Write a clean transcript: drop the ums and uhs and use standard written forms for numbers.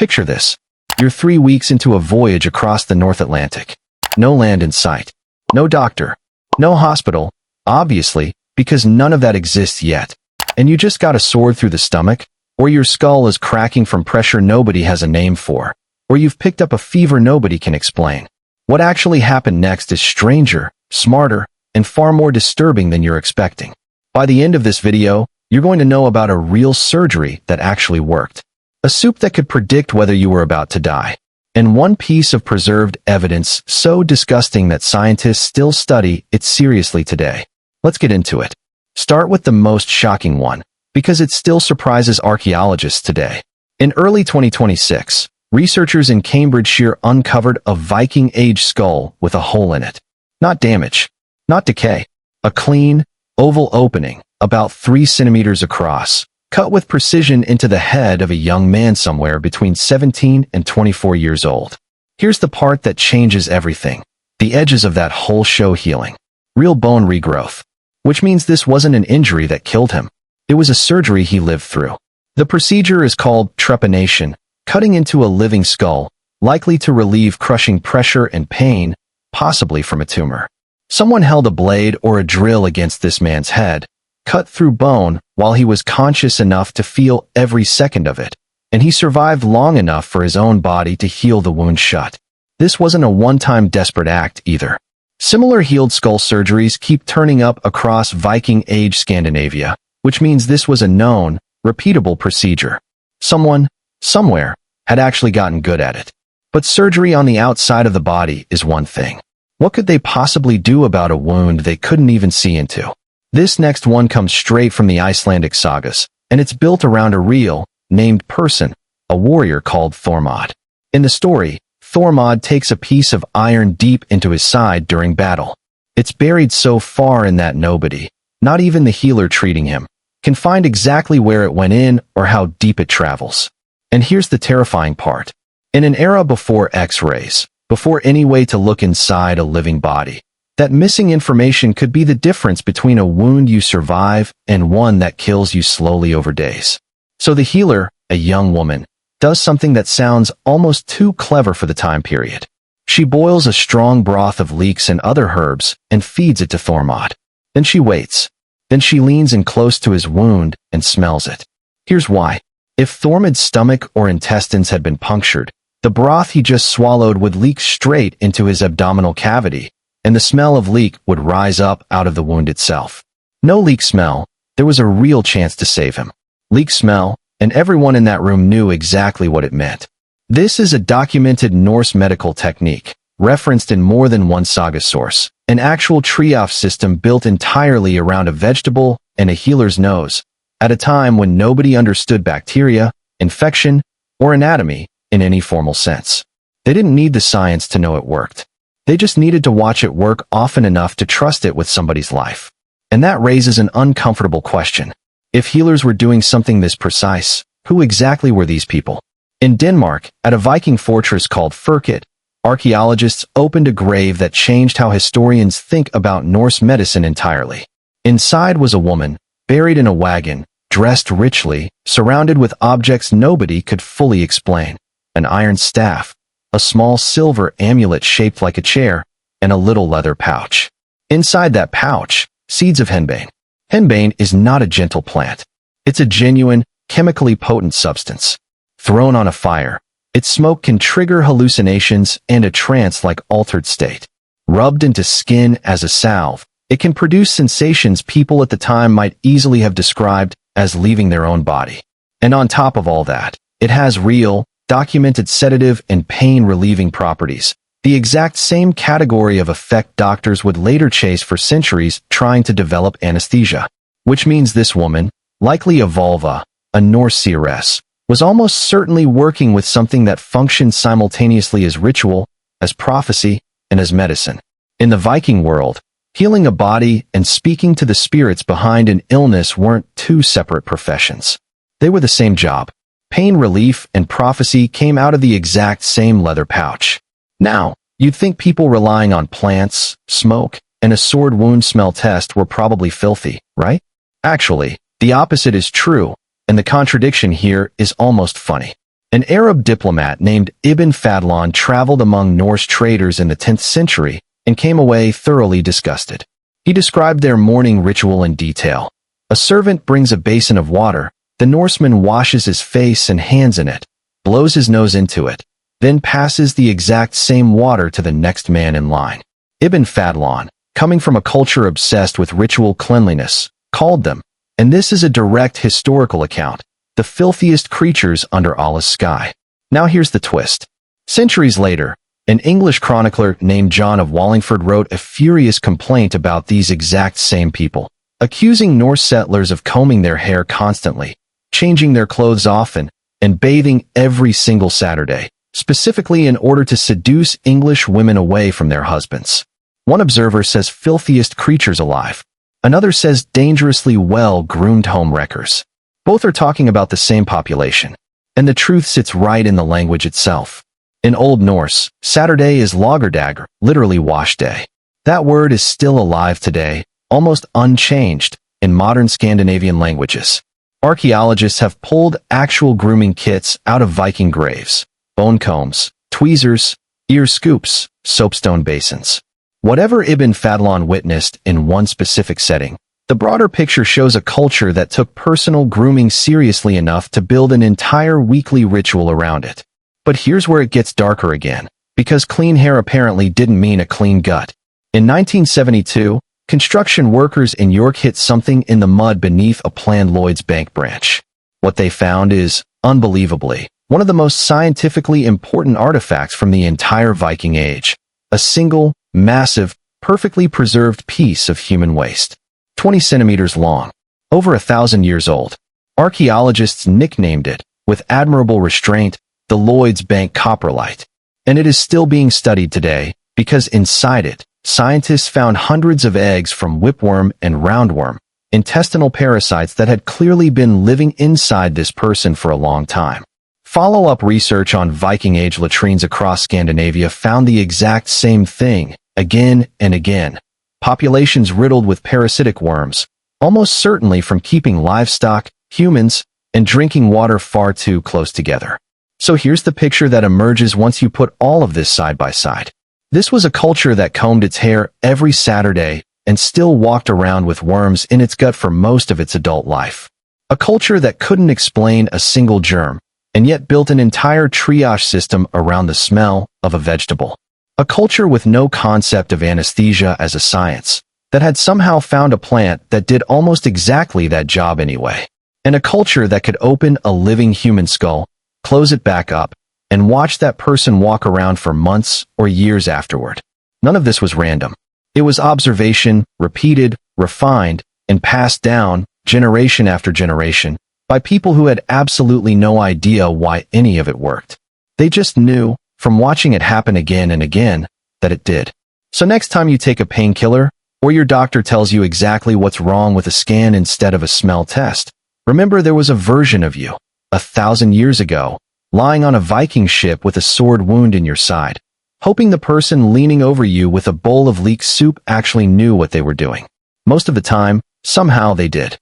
Picture this. You're 3 weeks into a voyage across the North Atlantic. No land in sight. No doctor. No hospital, obviously, because none of that exists yet. And you just got a sword through the stomach, or your skull is cracking from pressure nobody has a name for, or you've picked up a fever nobody can explain. What actually happened next is stranger, smarter, and far more disturbing than you're expecting. By the end of this video, you're going to know about a real surgery that actually worked. A soup that could predict whether you were about to die. And one piece of preserved evidence so disgusting that scientists still study it seriously today. Let's get into it. Start with the most shocking one, because it still surprises archaeologists today. In early 2026, researchers in Cambridgeshire uncovered a Viking-age skull with a hole in it. Not damage, not decay. A clean, oval opening, about 3 centimeters across, cut with precision into the head of a young man somewhere between 17 and 24 years old. Here's the part that changes everything. The edges of that hole show healing. Real bone regrowth. Which means this wasn't an injury that killed him. It was a surgery he lived through. The procedure is called trepanation, cutting into a living skull, likely to relieve crushing pressure and pain, possibly from a tumor. Someone held a blade or a drill against this man's head, cut through bone while he was conscious enough to feel every second of it, and he survived long enough for his own body to heal the wound shut. This wasn't a one-time desperate act either. Similar healed skull surgeries keep turning up across Viking-age Scandinavia, which means this was a known, repeatable procedure. Someone, somewhere, had actually gotten good at it. But surgery on the outside of the body is one thing. What could they possibly do about a wound they couldn't even see into? This next one comes straight from the Icelandic sagas, and it's built around a real, named person, a warrior called Thormod. In the story, Thormod takes a piece of iron deep into his side during battle. It's buried so far in that nobody, not even the healer treating him, can find exactly where it went in or how deep it travels. And here's the terrifying part. In an era before X-rays, before any way to look inside a living body, that missing information could be the difference between a wound you survive and one that kills you slowly over days. So the healer, a young woman, does something that sounds almost too clever for the time period. She boils a strong broth of leeks and other herbs and feeds it to Thormod. Then she waits. Then she leans in close to his wound and smells it. Here's why. If Thormod's stomach or intestines had been punctured, the broth he just swallowed would leak straight into his abdominal cavity, and the smell of leek would rise up out of the wound itself. No leek smell. There was a real chance to save him. Leek smell, and everyone in that room knew exactly what it meant. This is a documented Norse medical technique, referenced in more than one saga source, an actual triage system built entirely around a vegetable and a healer's nose, at a time when nobody understood bacteria, infection, or anatomy in any formal sense. They didn't need the science to know it worked. They just needed to watch it work often enough to trust it with somebody's life. And that raises an uncomfortable question. If healers were doing something this precise, who exactly were these people? In Denmark, at a Viking fortress called Firket, archaeologists opened a grave that changed how historians think about Norse medicine entirely. Inside was a woman, buried in a wagon, dressed richly, surrounded with objects nobody could fully explain. An iron staff, a small silver amulet shaped like a chair, and a little leather pouch. Inside that pouch, seeds of henbane. Henbane is not a gentle plant. It's a genuine, chemically potent substance. Thrown on a fire, its smoke can trigger hallucinations and a trance-like altered state. Rubbed into skin as a salve, it can produce sensations people at the time might easily have described as leaving their own body. And on top of all that, it has real, documented sedative and pain-relieving properties, the exact same category of effect doctors would later chase for centuries trying to develop anesthesia. Which means this woman, likely a vulva, a Norse seeress, was almost certainly working with something that functioned simultaneously as ritual, as prophecy, and as medicine. In the Viking world, healing a body and speaking to the spirits behind an illness weren't two separate professions. They were the same job. Pain relief and prophecy came out of the exact same leather pouch. Now, you'd think people relying on plants, smoke, and a sword wound smell test were probably filthy, right? Actually, the opposite is true, and the contradiction here is almost funny. An Arab diplomat named Ibn Fadlan traveled among Norse traders in the 10th century and came away thoroughly disgusted. He described their morning ritual in detail. A servant brings a basin of water, the Norseman washes his face and hands in it, blows his nose into it, then passes the exact same water to the next man in line. Ibn Fadlan, coming from a culture obsessed with ritual cleanliness, called them, and this is a direct historical account, the filthiest creatures under Allah's sky. Now here's the twist. Centuries later, an English chronicler named John of Wallingford wrote a furious complaint about these exact same people, accusing Norse settlers of combing their hair constantly, changing their clothes often, and bathing every single Saturday, specifically in order to seduce English women away from their husbands. One observer says filthiest creatures alive. Another says dangerously well-groomed homewreckers. Both are talking about the same population. And the truth sits right in the language itself. In Old Norse, Saturday is lagerdagur, literally wash day. That word is still alive today, almost unchanged, in modern Scandinavian languages. Archaeologists have pulled actual grooming kits out of Viking graves, bone combs, tweezers, ear scoops, soapstone basins. Whatever Ibn Fadlan witnessed in one specific setting, the broader picture shows a culture that took personal grooming seriously enough to build an entire weekly ritual around it. But here's where it gets darker again, because clean hair apparently didn't mean a clean gut. In 1972, construction workers in York hit something in the mud beneath a planned Lloyd's Bank branch. What they found is, unbelievably, one of the most scientifically important artifacts from the entire Viking Age. A single, massive, perfectly preserved piece of human waste. 20 centimeters long. Over 1,000 years old. Archaeologists nicknamed it, with admirable restraint, the Lloyd's Bank coprolite. And it is still being studied today, because inside it, scientists found hundreds of eggs from whipworm and roundworm, intestinal parasites that had clearly been living inside this person for a long time. Follow-up research on Viking Age latrines across Scandinavia found the exact same thing, again and again. Populations riddled with parasitic worms, almost certainly from keeping livestock, humans, and drinking water far too close together. So here's the picture that emerges once you put all of this side by side. This was a culture that combed its hair every Saturday and still walked around with worms in its gut for most of its adult life. A culture that couldn't explain a single germ, and yet built an entire triage system around the smell of a vegetable. A culture with no concept of anesthesia as a science, that had somehow found a plant that did almost exactly that job anyway. And a culture that could open a living human skull, close it back up, and watch that person walk around for months or years afterward. None of this was random. It was observation, repeated, refined, and passed down, generation after generation, by people who had absolutely no idea why any of it worked. They just knew, from watching it happen again and again, that it did. So next time you take a painkiller, or your doctor tells you exactly what's wrong with a scan instead of a smell test, remember there was a version of you, 1,000 years ago, lying on a Viking ship with a sword wound in your side, hoping the person leaning over you with a bowl of Leek soup actually knew what they were doing. Most of the time, somehow they did.